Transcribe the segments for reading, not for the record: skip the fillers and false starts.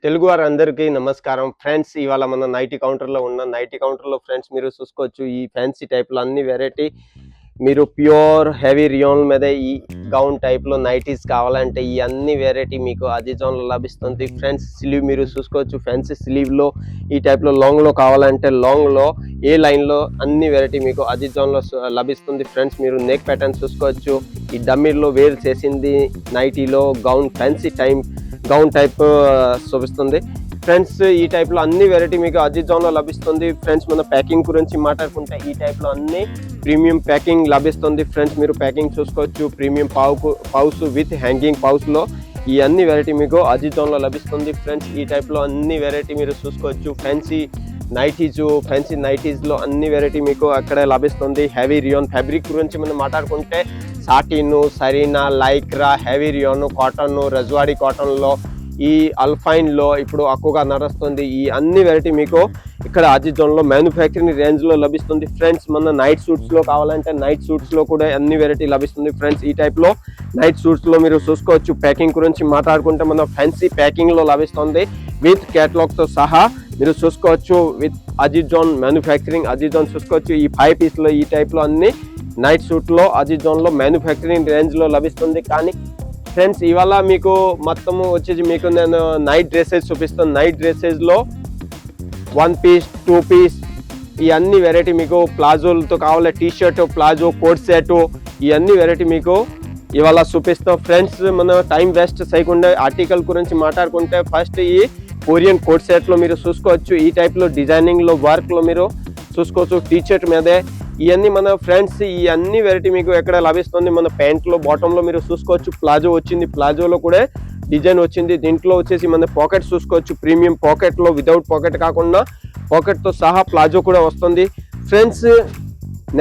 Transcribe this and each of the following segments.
తెలుగు వారందరికీ నమస్కారం ఫ్రెండ్స్. ఇవాళ మన నైటీ కౌంటర్లో ఉన్న నైటీ కౌంటర్లో ఫ్రెండ్స్ మీరు చూసుకోవచ్చు ఈ ఫ్యాన్సీ టైప్లో అన్ని వెరైటీ. మీరు ప్యూర్ హెవీ రియోన్ మీద ఈ గౌన్ టైప్లో నైటీస్ కావాలంటే ఈ అన్ని వెరైటీ మీకు అజిజాన్లో లభిస్తుంది ఫ్రెండ్స్. స్లీవ్ మీరు చూసుకోవచ్చు, ఫ్యాన్సీ స్లీవ్లో ఈ టైప్లో లాంగ్లో కావాలంటే లాంగ్లో ఏ లైన్లో అన్ని వెరైటీ మీకు అజిజాన్లో లభిస్తుంది ఫ్రెండ్స్. మీరు నెక్ ప్యాటర్న్ చూసుకోవచ్చు, ఈ డమ్మీలో వేర్ చేసింది నైటీలో గౌన్ ఫ్యాన్సీ గౌన్ టైప్ చూపిస్తుంది ఫ్రెండ్స్. ఈ టైప్లో అన్ని వెరైటీ మీకు అజిజాన్లో లభిస్తుంది ఫ్రెండ్స్. మన ప్యాకింగ్ గురించి మాట్లాడుకుంటే ఈ టైప్లో అన్ని ప్రీమియం ప్యాకింగ్ లభిస్తుంది ఫ్రెండ్స్. మీరు ప్యాకింగ్ చూసుకోవచ్చు, ప్రీమియం పౌస్ విత్ హ్యాంగింగ్ పౌస్లో ఈ అన్ని వెరైటీ మీకు అజిజాన్లో లభిస్తుంది ఫ్రెండ్స్. ఈ టైప్లో అన్ని వెరైటీ మీరు చూసుకోవచ్చు. ఫ్యాన్సీ నైటీస్లో అన్ని వెరైటీ మీకు అక్కడే లభిస్తుంది. హెవీ రియోన్ ఫ్యాబ్రిక్ గురించి మనం మాట్లాడుకుంటే సాటిన్, సరీనా, లైక్రా, హెవీ రియోన్, కాటన్, రజ్వాడి కాటన్లో, ఈ అల్ఫైన్లో ఇప్పుడు ఎక్కువగా నడుస్తుంది. ఈ అన్ని వెరైటీ మీకు ఇక్కడ అజిజాన్లో మ్యానుఫ్యాక్చరింగ్ రేంజ్లో లభిస్తుంది ఫ్రెండ్స్. మన నైట్ సూట్స్లో కావాలంటే నైట్ సూట్స్లో కూడా అన్ని వెరైటీ లభిస్తుంది ఫ్రెండ్స్. ఈ టైప్లో నైట్ సూట్స్లో మీరు చూసుకోవచ్చు. ప్యాకింగ్ గురించి మాట్లాడుకుంటే మన ఫ్యాన్సీ ప్యాకింగ్లో లభిస్తుంది విత్ క్యాటలాగ్తో సహా మీరు చూసుకోవచ్చు. విత్ అజిజాన్ మ్యానుఫ్యాక్చరింగ్ అజిజాన్ చూసుకోవచ్చు. ఈ 5 పీస్లో ఈ టైప్లో అన్ని నైట్ సూట్లో అజిజాన్లో మ్యానుఫ్యాక్చరింగ్ రేంజ్లో లభిస్తుంది. కానీ ఫ్రెండ్స్ ఇవాళ మీకు మొత్తము వచ్చేసి మీకు నేను నైట్ డ్రెస్సెస్ చూపిస్తాను. నైట్ డ్రెస్సెస్లో 1 పీస్ 2 పీస్ ఈ అన్ని వెరైటీ మీకు ప్లాజోలతో కావాలి, టీషర్ట్, ప్లాజో, కోట్ సెట్ ఈ అన్ని వెరైటీ మీకు ఇవాళ చూపిస్తాం ఫ్రెండ్స్. మన టైం వేస్ట్ చేయకుండా ఆర్టికల్ గురించి మాట్లాడుకుంటే ఫస్ట్ ఈ కొరియన్ కోట్ సెట్లో మీరు చూసుకోవచ్చు. ఈ టైప్లో డిజైనింగ్లో వర్క్లో మీరు చూసుకోవచ్చు. టీషర్ట్ మీదే ఇవన్నీ మన ఫ్రెండ్స్ ఈ అన్ని వెరైటీ మీకు ఎక్కడ లభిస్తుంది. మన ప్యాంట్లో బాటంలో మీరు చూసుకోవచ్చు ప్లాజో వచ్చింది, ప్లాజోలో కూడా డిజైన్ వచ్చింది. దీంట్లో వచ్చేసి మన పాకెట్ చూసుకోవచ్చు, ప్రీమియం పాకెట్లో వితౌట్ పాకెట్ కాకుండా పాకెట్తో సహా ప్లాజో కూడా వస్తుంది ఫ్రెండ్స్.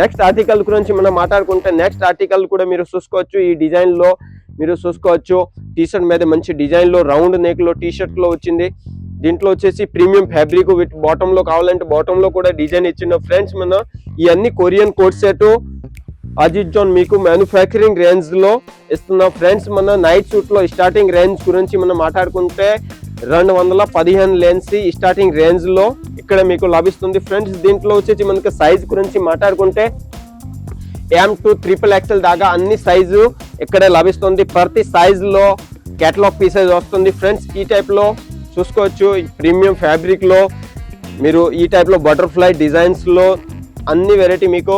నెక్స్ట్ ఆర్టికల్ గురించి మనం మాట్లాడుకుంటే నెక్స్ట్ ఆర్టికల్ కూడా మీరు చూసుకోవచ్చు. ఈ డిజైన్లో మీరు చూసుకోవచ్చు టీషర్ట్ మీద మంచి డిజైన్లో రౌండ్ నెక్లో టీషర్ట్లో వచ్చింది. దీంట్లో వచ్చేసి ప్రీమియం ఫ్యాబ్రిక్ విత్ బాటంలో కావాలంటే బాటంలో కూడా డిజైన్ ఇచ్చిన ఫ్రెండ్స్. మన ఈ అన్ని కొరియన్ కోట్ సెట్ అజిజాన్ మీకు మ్యానుఫ్యాక్చరింగ్ రేంజ్లో ఇస్తున్నాం ఫ్రెండ్స్. మన నైట్ సూట్లో స్టార్టింగ్ రేంజ్ గురించి మనం మాట్లాడుకుంటే 215 లెన్స్ స్టార్టింగ్ రేంజ్లో ఇక్కడ మీకు లభిస్తుంది ఫ్రెండ్స్. దీంట్లో వచ్చేసి మనకి సైజ్ గురించి మాట్లాడుకుంటే M to XXL దాకా అన్ని సైజు ఇక్కడే లభిస్తుంది. ప్రతి సైజులో కేటలాగ్ పీసెస్ వస్తుంది ఫ్రెండ్స్. ఈ టైప్లో చూసుకోవచ్చు. ప్రీమియం ఫ్యాబ్రిక్లో మీరు ఈ టైప్లో బటర్ఫ్లై డిజైన్స్లో అన్ని వెరైటీ మీకు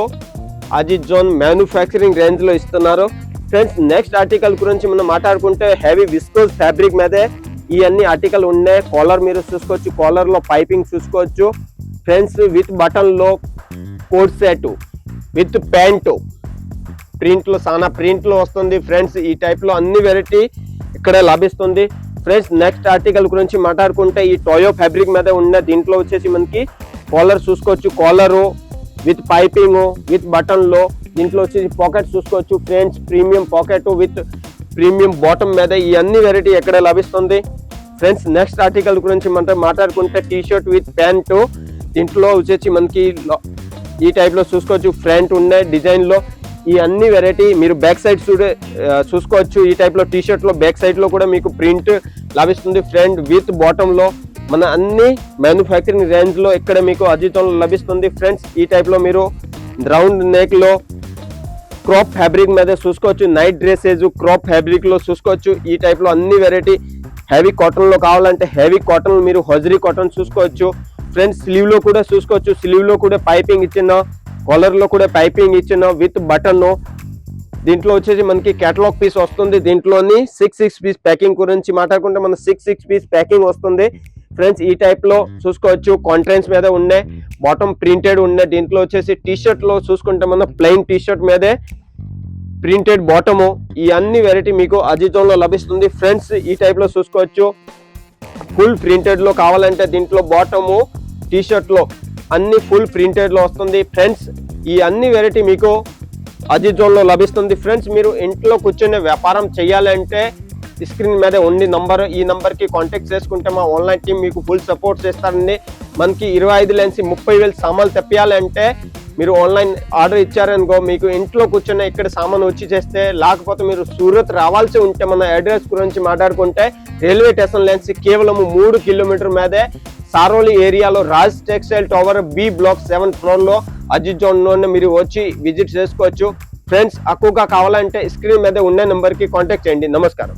అజిజాన్ మ్యానుఫ్యాక్చరింగ్ రేంజ్లో ఇస్తున్నారు ఫ్రెండ్స్. నెక్స్ట్ ఆర్టికల్ గురించి మనం మాట్లాడుకుంటే హెవీ విస్కోస్ ఫ్యాబ్రిక్ మీదే ఈ అన్ని ఆర్టికల్ ఉన్నాయి. కాలర్ మీరు చూసుకోవచ్చు, కాలర్లో పైపింగ్ చూసుకోవచ్చు ఫ్రెండ్స్. విత్ బటన్లో కోట్ సెట్ విత్ ప్యాంటు ప్రింట్లో చాలా ప్రింట్లో వస్తుంది ఫ్రెండ్స్. ఈ టైప్లో అన్ని వెరైటీ ఇక్కడే లభిస్తుంది ఫ్రెండ్స్. నెక్స్ట్ ఆర్టికల్ గురించి మాట్లాడుకుంటే ఈ టోయో ఫ్యాబ్రిక్ మీద ఉన్న దీంట్లో వచ్చేసి మనకి కాలర్ చూసుకోవచ్చు, కాలరు విత్ పైపింగ్ విత్ బటన్లో. దీంట్లో వచ్చేసి పాకెట్ చూసుకోవచ్చు friends, premium pocket with premium bottom మీద ఈ అన్ని వెరైటీ ఎక్కడ లభిస్తుంది ఫ్రెండ్స్. నెక్స్ట్ ఆర్టికల్ గురించి మనం మాట్లాడుకుంటే టీషర్ట్ విత్ ప్యాంటు. దీంట్లో వచ్చేసి మనకి ఈ టైప్లో చూసుకోవచ్చు ఫ్రంట్ ఉన్న డిజైన్లో ఈ అన్ని వెరైటీ మీరు బ్యాక్ సైడ్ చూసుకోవచ్చు. ఈ టైప్లో టీషర్ట్లో బ్యాక్ సైడ్లో కూడా మీకు ప్రింట్ లభిస్తుంది ఫ్రంట్ విత్ బాటంలో. మన అన్ని మ్యానుఫ్యాక్చరింగ్ రేంజ్లో ఇక్కడ మీకు అజిజాన్లో లభిస్తుంది ఫ్రెండ్స్. ఈ టైప్లో మీరు రౌండ్ నెక్లో క్రాప్ ఫ్యాబ్రిక్ మీద చూసుకోవచ్చు. నైట్ డ్రెస్సెస్ క్రాప్ ఫ్యాబ్రిక్లో చూసుకోవచ్చు. ఈ టైప్లో అన్ని వెరైటీ హెవీ కాటన్లో కావాలంటే హెవీ కాటన్ మీరు హజరీ కాటన్ చూసుకోవచ్చు ఫ్రెండ్స్. స్లీవ్లో కూడా చూసుకోవచ్చు, స్లీవ్లో కూడా పైపింగ్ ఇచ్చిన, కాలర్లో కూడా పైపింగ్ ఇచ్చిన విత్ బటన్. దీంట్లో వచ్చేసి మనకి కేటలాగ్ పీస్ వస్తుంది. దీంట్లోని 6 పీస్ ప్యాకింగ్ గురించి మాట్లాడుకుంటే మన 6 పీస్ ప్యాకింగ్ వస్తుంది ఫ్రెండ్స్. ఈ టైప్లో చూసుకోవచ్చు. కాంట్రాస్ట్ మీద ఉండే బాటమ్ ప్రింటెడ్ ఉండే. దీంట్లో వచ్చేసి టీషర్ట్లో చూసుకుంటే మన ప్లెయిన్ టీషర్ట్ మీదే ప్రింటెడ్ బాటము. ఈ అన్ని వెరైటీ మీకు అజిజాన్లో లభిస్తుంది ఫ్రెండ్స్. ఈ టైప్లో చూసుకోవచ్చు. ఫుల్ ప్రింటెడ్లో కావాలంటే దీంట్లో బాటము టీషర్ట్లో అన్ని ఫుల్ ప్రింటెడ్లో వస్తుంది ఫ్రెండ్స్. ఈ అన్ని వెరైటీ మీకు అజిజాన్లో లభిస్తుంది ఫ్రెండ్స్. మీరు ఇంట్లో కూర్చొని వ్యాపారం చేయాలంటే స్క్రీన్ మీద ఉండి నంబర్, ఈ నంబర్కి కాంటాక్ట్ చేసుకుంటే మా ఆన్లైన్ టీం మీకు ఫుల్ సపోర్ట్ చేస్తారండి. మనకి 25 నుంచి 30,000 సామాన్లు తెప్పియాలంటే మీరు ఆన్లైన్ ఆర్డర్ ఇచ్చారనుకో మీకు ఇంట్లో కూర్చొని ఇక్కడ సామాన్ వచ్చి చేస్తే, లేకపోతే మీరు సూరత్ రావాల్సి ఉంటే మన అడ్రస్ గురించి మాట్లాడుకుంటే రైల్వే స్టేషన్ నుంచి కేవలం 3 కిలోమీటర్ మీదే సారోలి ఏరియాలో Raj textile tower B block 7th floor లో అజిత్ జోన్ లోనే మీరు వచ్చి విజిట్ చేసుకోవచ్చు. ఫ్రెండ్స్, ఎక్కువగా కావాలంటే స్క్రీన్ మీద ఉన్న నెంబర్ కి కాంటాక్ట్ చేయండి. నమస్కారం.